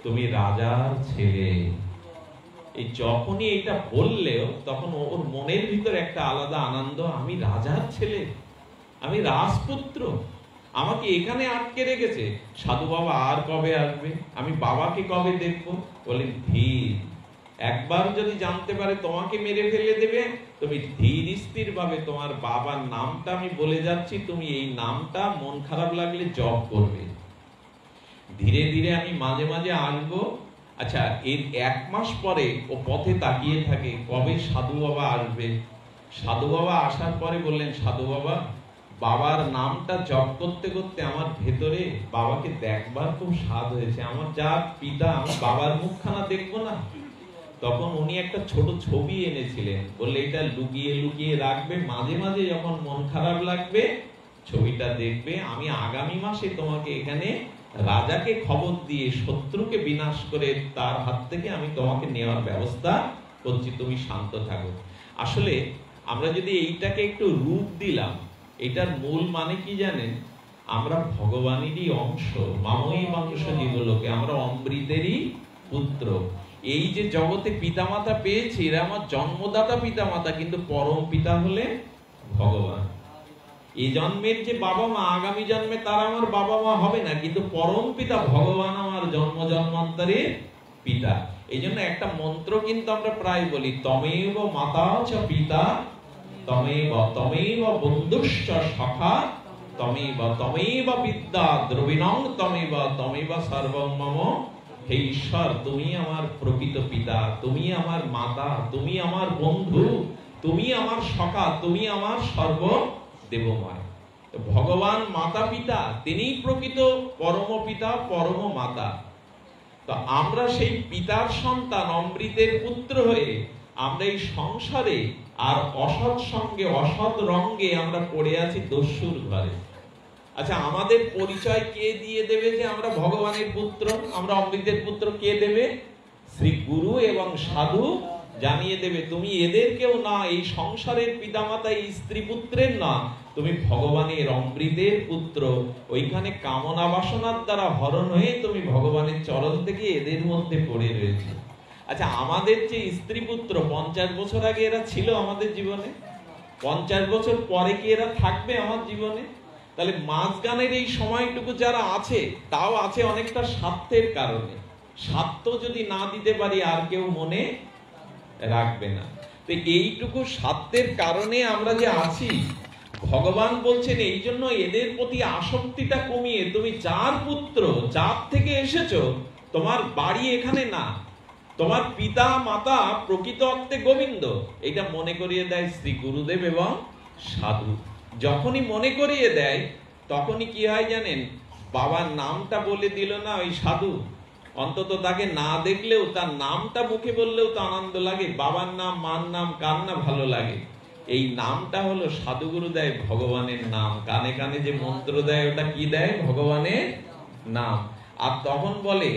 তুমি রাজার ছেলে। এই যখনই এটা বললেও তখন ওর মনের ভিতরে একটা আলাদা আনন্দ, আমি রাজার ছেলে, আমি রাজপুত্র, আমাকে এখানে আটকে রেখেছে। সাধু বাবা আর কবে আসবে, আমি বাবাকে কবে দেখবো? বলেন, ধীর, একবার যদি জানতে পারে তোমাকে মেরে ফেলে দেবে, তুমি ধীর স্থির ভাবে তোমার বাবার নামটা আমি বলে যাচ্ছি, তুমি এই নামটা মন খারাপ লাগলে জপ করবে, ধীরে ধীরে আমি মাঝে মাঝে আসবো। আচ্ছা, এর 1 মাস পরে ও পথে তাকিয়ে থাকে কবে সাধু বাবা আসবে। সাধু বাবা আসার পরে বললেন, সাধু বাবা, বাবার নামটা জপ করতে করতে আমার ভেতরে বাবাকে দেখবার খুব স্বাদ হয়েছে, আমার যা পিতা, আমি বাবার মুখখানা দেখবো না। তখন উনি একটা ছোট ছবি এনেছিলেন, বললে এটা লুকিয়ে লুকিয়ে রাখবে, মাঝে মাঝে যখন মন খারাপ লাগবে ছবিটা দেখবে, আমি আগামী মাসে তোমাকে এখানে রাজাকে খবর দিয়ে শত্রুকে বিনাশ করে তার হাত থেকে আমি তোমাকে নেওয়ার ব্যবস্থা করছি, তুমি শান্ত থাকো। আসলে আমরা যদি এইটাকে একটু রূপ দিলাম, এটার মূল মানে কি জানেন? আমরা ভগবানেরই অংশ, মাময়ী মাংস জীবলোকে, আমরা অমৃতেরই পুত্র। এই যে জগতে পিতামাতা পেয়েছি, এরা আমার জন্মদাতা পিতামাতা, কিন্তু পরম পিতা হলে ভগবান। এই জন্মের যে বাবা মা, আগামী জন্মে তারা আমার বাবা মা হবে না, কিন্তু পরম পিতা ভগবান আমার জন্ম জন্মান্তরের পিতা। এই জন্য একটা মন্ত্র কিন্তু আমরা প্রায় বলি, তমেব মাতা চ পিতা, তমেব বন্ধুশ্চ সখা, তমেব বিদ্যা দ্রবিণং, তমেব সর্বং মম। হে ঈশ্বর, তুমি আমার প্রকৃত পিতা, তুমি আমার মাতা, তুমি আমার বন্ধু, তুমি আমার সখা, তুমি আমার সর্ব দেবময়। ভগবান মাতা পিতা, তিনি প্রকৃত পরম পিতা, পরম মাতা। তো আমরা সেই পিতার সন্তান, অমৃতের পুত্র হয়ে আমরা এই সংসারে আর অসৎ সঙ্গে অসৎ রঙ্গে আমরা পড়ে আছি দস্যুর ঘরে। আচ্ছা, আমাদের পরিচয় কে দিয়ে দেবে যে আমরা ভগবানের পুত্র, আমরা অমৃতের পুত্র? কে দেবে? শ্রী গুরু এবং সাধু জানিয়ে দেবে তুমি এদেরকেও না, এই সংসারের পিতামাতা এই স্ত্রী পুত্রের না, তুমি ভগবানের অমৃতের পুত্র। ওইখানে কামনা বাসনার দ্বারা হরণ হয়ে তুমি ভগবানের চরণ থেকে এদের মধ্যে পড়ে রয়েছে। আচ্ছা, আমাদের যে স্ত্রী পুত্র 50 বছর আগে এরা ছিল আমাদের জীবনে, 50 বছর পরে কি এরা থাকবে আমার জীবনে? তাহলে মাঝখানের এই সময়টুকু যারা আছে, তাও আছে অনেকটা স্বার্থের কারণে। স্বার্থ যদি না দিতে পারি আর কেউ মনে রাখবে না। তো এইটুকু স্বার্থের কারণে আমরা যে আছি, ভগবান বলছেন এই জন্য এদের প্রতি আসক্তিটা কমিয়ে তুমি যার পুত্র, যার থেকে এসেছো, তোমার বাড়ি এখানে না, তোমার পিতা মাতা প্রকৃত অর্থে গোবিন্দ, এটা মনে করিয়ে দেয় শ্রী গুরুদেব এবং সাধু। যখনই মনে করিয়ে দেয় তখনই কি হয় জানেন, বাবার নামটা বলে দিল না ওই সাধু, অন্তত তাকে না দেখলেও তার নামটা মুখে বললেও তো আনন্দ লাগে। বাবার নাম, মার নাম কার না ভালো লাগে? এই নামটা হলো সাধুগুরু দেয় ভগবানের নাম। কানে কানে যে মন্ত্র দেয় ওটা কি দেয়? ভগবানের নাম। আর তখন বলে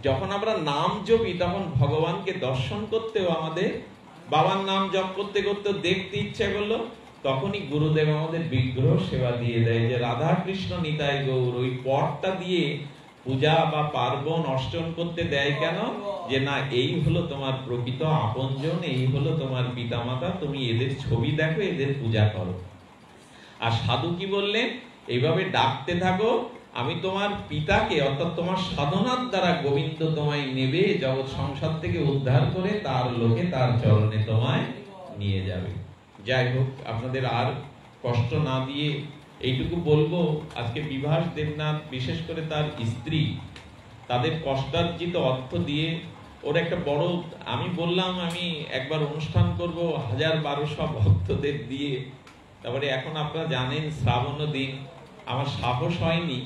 যখন আমরা নাম জপি তখন ভগবানকে দর্শন করতেও আমাদের বাবার নাম জপ করতে করতে দেখতে ইচ্ছে করলো, তখনই গুরুদেব আমাদের বিগ্রহ সেবা দিয়ে দেয়, যে রাধা কৃষ্ণ নিতাই গৌর। ওই পটটা দিয়ে পূজা বা পার্বণ অর্চন করতে দেয় কেন? যে না, এই হলো তোমার প্রকৃত আপনজন, এই হলো তোমার পিতামাতা, তুমি এদের ছবি দেখো, এদের পূজা করো। আর সাধু কি বললেন? এইভাবে ডাকতে থাকো, আমি তোমার পিতাকে, অর্থাৎ তোমার সাধনার দ্বারা গোবিন্দ তোমায় নেবে, জগৎ সংসার থেকে উদ্ধার করে তার লোকে তার চরণে তোমায় নিয়ে যাবে। যাই হোক, আপনাদের আর কষ্ট না দিয়ে এইটুকু বলবো, আজকে বিভাস দেবনাথ বিশেষ করে তার স্ত্রী তাদের কষ্টার্জিত অর্থ দিয়ে ওর একটা বড়, আমি বললাম আমি একবার অনুষ্ঠান করব 1000-1200 ভক্তদের দিয়ে। তারপরে এখন আপনারা জানেন শ্রাবণ দিন, আমার সাহস হয়নি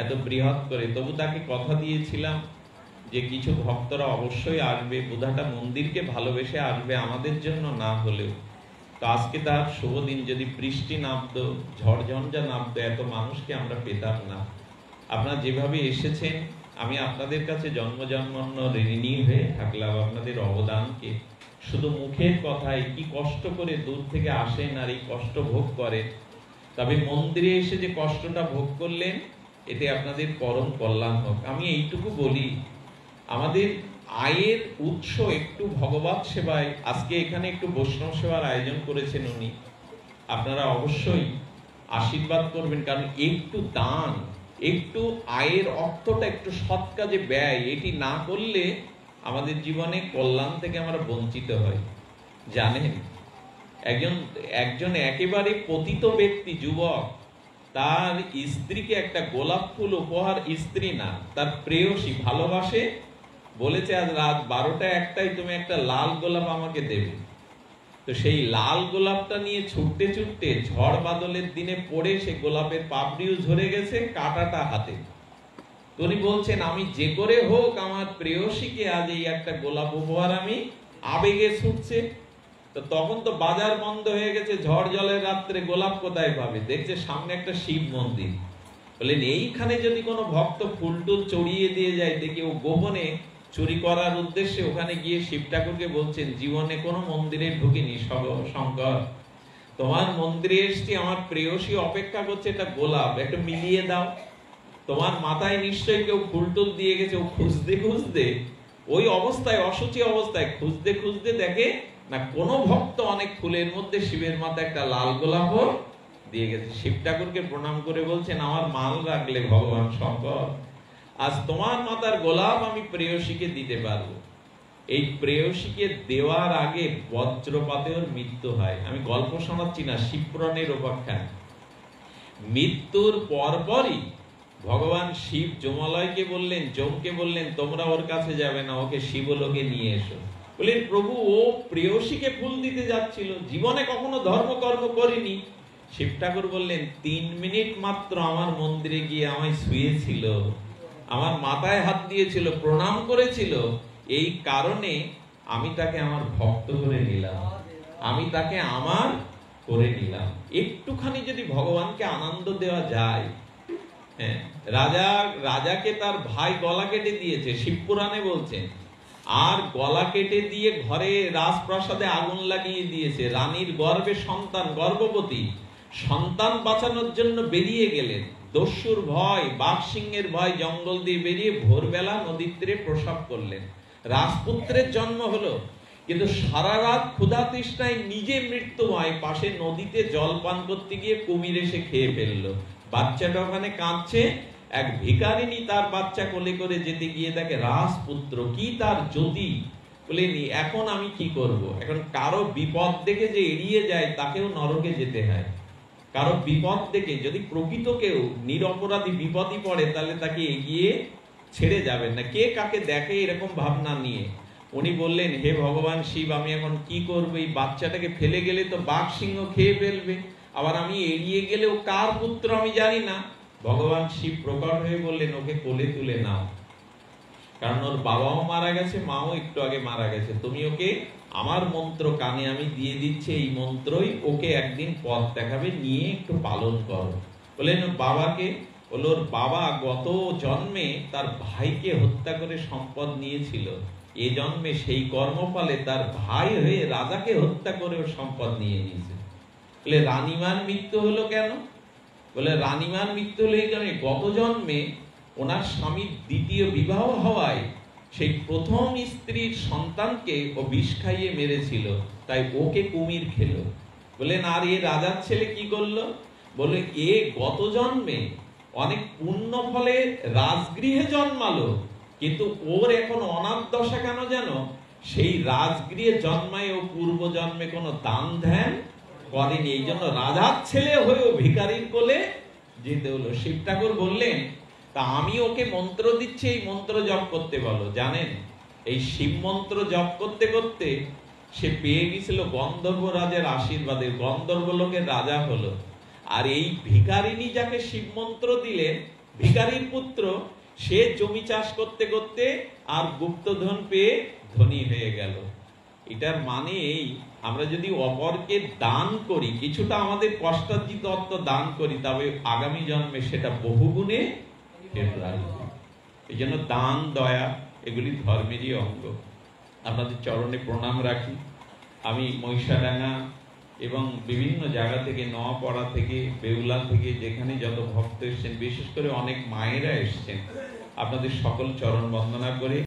এত বৃহৎ করে, তবু তাকে কথা দিয়েছিলাম যে কিছু ভক্তরা অবশ্যই আসবে, বোধাটা মন্দিরকে ভালোবেসে আসবে, আমাদের জন্য না হলেও। তো আজকে তার শুভ দিন, যদি বৃষ্টি নামতো, ঝড় ঝঞ্ঝা নামতো, এত মানুষকে আমরা পেতাম না। আপনারা যেভাবে এসেছেন, আমি আপনাদের কাছে জন্ম জন্মান্য ঋণী হয়ে থাকলাম আপনাদের অবদানকে। শুধু মুখের কথায় কি কষ্ট করে দূর থেকে আসেন আর এই কষ্ট ভোগ করেন, তবে মন্দিরে এসে যে কষ্টটা ভোগ করলেন, এতে আপনাদের পরম কল্যাণ হোক। আমি এইটুকু বলি, আমাদের আয়ের উৎস একটু ভগবত সেবায়। আজকে এখানে একটু বৈষ্ণব সেবার আয়োজন করেছেন উনি, আপনারা অবশ্যই আশীর্বাদ করবেন, কারণ একটু দান, একটু আয়ের অর্থটা একটু সৎ কাজে ব্যয়, এটি না করলে আমাদের জীবনে কল্যাণ থেকে আমরা বঞ্চিত হই। জানেন, একজন একেবারে পতিত ব্যক্তি, যুবক, তার স্ত্রীকে একটা গোলাপ ফুল উপহার, স্ত্রী না তার প্রেয়সী ভালোবাসে, বলেছে আজ রাত 12টা-1টায় তুমি একটা লাল গোলাপ আমাকে দেবে। তো সেই লাল গোলাপটা নিয়ে ছুটতে ছুটতে ঝড় বাদলের দিনে পড়ে সে গোলাপের পাপড়িও ঝরে গেছে, কাঁটাটা হাতে। উনি বলছেন আমি যে করে হোক আমার প্রেয়সীকে আজ এই একটা গোলাপ উপহার, আমি আবেগে ছুটছে। তো তখন তো বাজার বন্ধ হয়ে গেছে, ঝড় জলের রাত্রে গোলাপ কোথায় পাবে? দেখছে সামনে একটা শিব মন্দির, বললেন এইখানে যদি কোনো ভক্ত ফুল টুল চড়িয়ে দিয়ে যায়, দেখি ও গোপনে চুরি করার উদ্দেশ্যে ওখানে গিয়ে শিব ঠাকুরকে বলছেন, জীবনে কোনো মন্দিরে ঢুকিনি শঙ্কর, তোমার মন্দিরে এসছি, আমার প্রেয়সী অপেক্ষা করছে, এটা গোলাপ একটু মিলিয়ে দাও। তোমার মাথায় নিশ্চয়ই কেউ ফুল টুল দিয়ে গেছে। ও খুঁজতে খুঁজতে ওই অবস্থায়, অসুচি অবস্থায় খুঁজতে খুঁজতে দেখে না কোনো ভক্ত অনেক ফুলের মধ্যে শিবের মাথায় একটা লাল গোলাপ দিয়ে গেছে। শিব ঠাকুরকে প্রণাম করে বলছেন, আমার মাল রাখলে ভগবান শঙ্কর, আজ তোমার মাথার গোলাপ আমি প্রেয়সীকে দিতে পারবো। এই প্রেয়সীকে দেওয়ার আগে বজ্রপাতেও মৃত্যু হয়। আমি গল্প শোনাচ্ছি না, শিবপুরাণের উপাখ্যান। মৃত্যুর পরপরই ভগবান শিব যমলয়কে বললেন, যমকে বললেন, তোমরা ওর কাছে যাবে না, ওকে শিবলোকে নিয়ে এসো। বললেন, প্রভু ও প্রেয়সীকে ফুল দিতে যাচ্ছিল, জীবনে কখনো ধর্মকর্ম করিনি। শিব ঠাকুর বললেন, 3 মিনিট মাত্র আমার মন্দিরে গিয়ে আমায় শুয়েছিল, আমার মাথায় হাত দিয়েছিল, প্রণাম করেছিল, এই কারণে আমি তাকে আমার ভক্ত করে নিলাম, আমি তাকে আমার করে নিলাম। একটুখানি যদি ভগবানকে আনন্দ দেওয়া যায়। হ্যাঁ, রাজাকে তার ভাই গলা কেটে দিয়েছে, শিবপুরাণে বলছেন, আর গলা কেটে দিয়ে ঘরে রাজপ্রাসাদে আগুন লাগিয়ে দিয়েছে। রানীর গর্ভে সন্তান, গর্ভবতী সন্তান বাঁচানোর জন্য বেরিয়ে গেলেন। দস্যুর ভয়, বাঘ সিংহের ভয় জঙ্গল দিয়ে বেরিয়ে ভোরবেলা নদীর তীরে প্রসব করলেন। রাজপুত্রের জন্ম হলো, কিন্তু সারা রাত ক্ষুধা তৃষ্ণায় নিজে মৃত্যুময় পাশে নদীতে জল পান করতে গিয়ে কুমির এসে খেয়ে ফেললো। বাচ্চাটা ওখানে কাঁদছে। এক ভিখারিনী তার বাচ্চা কোলে করে যেতে গিয়ে তাকে রাজপুত্র, কি তার জ্যোতি, বলেনি এখন আমি কি করব। এখন কারো বিপদ দেখে যে এড়িয়ে যায় তাকেও নরকে যেতে হয়। কারো বিপদ দেখে যদি প্রকৃত কেউ নিরপরাধী বিপদই পড়ে তাহলে তাকে এগিয়ে ছেড়ে যাবেন না। কে কাকে দেখে এরকম ভাবনা নিয়ে উনি বললেন, হে ভগবান শিব, আমি এখন কি করবো? এই বাচ্চাটাকে ফেলে গেলে তো বাঘ সিংহ খেয়ে ফেলবে, আবার আমি এড়িয়ে গেলেও কার পুত্র আমি জানি না। ভগবান শিব প্রকট হয়ে বললেন, ওকে কোলে তুলে নাও, কারণ ওর বাবাও মারা গেছে, মাও একটু আগে মারা গেছে। তুমি ওকে আমার মন্ত্র কানে আমি দিয়ে দিচ্ছি, এই মন্ত্রই ওকে একদিন পথ দেখাবে, নিয়ে একটু পালন করো। বললেন বাবাকে? বলল ওর বাবা গত জন্মে তার ভাইকে হত্যা করে সম্পদ নিয়েছিল, এ জন্মে সেই কর্মফলে তার ভাই হয়ে রাজাকে হত্যা করে ওর সম্পদ নিয়ে নিয়েছে। বলে রানীমার মৃত্যু হলো কেন? বলে রানীমার মৃত্যু হলো এই কারণে, গত জন্মে ওনার স্বামীর দ্বিতীয় বিবাহ হওয়ায় সেই প্রথম স্ত্রীর সন্তানকে ও বিষ খাইয়ে মেরেছিল, তাই ওকে কুমির খেলো। বলেন আর এ রাজার ছেলে কি করলো? বলে এ গত জন্মে অনেক পুণ্য ফলে রাজগৃহে জন্মালো, কিন্তু ওর এখন অনাথ দশা কেন জানো? সেই রাজগৃহে জন্মায় ও পূর্ব জন্মে কোনো দান ধ্যান করেনি, এই জন্য রাজার ছেলে হয়েও ভিখারির কোলে যেতে হলো। শিব ঠাকুর বললেন, তা আমি ওকে মন্ত্র দিচ্ছি, এই মন্ত্র জপ করতে বলো। জানেন এই শিব মন্ত্র জপ করতে করতে সে পেয়ে গেছিল গন্ধর্ব রাজার আশীর্বাদে, গন্ধর্ব লোকের রাজা হলো। আর এই ভিখারিনী যাকে শিব মন্ত্র দিলেন, ভিখারির পুত্র, সে জমি চাষ করতে করতে আর গুপ্তধন পেয়ে ধনী হয়ে গেল। এটার মানে এই, আমরা যদি অপরকে দান করি, কিছুটা আমাদের কষ্টার্জিত অর্থ দান করি, তবে আগামী জন্মে সেটা বহুগুণে ফেরত আসবে। এই জন্য দান, দয়া এগুলি ধর্মেরই অঙ্গ। আপনাদের চরণে প্রণাম রাখি। আমি মহিষাডাঙ্গা এবং বিভিন্ন জায়গা থেকে, নোয়াপাড়া থেকে, বেউলা থেকে, যেখানে যত ভক্ত এসছেন, বিশেষ করে অনেক মায়েরা এসছেন, আপনাদের সকল চরণ বন্দনা করে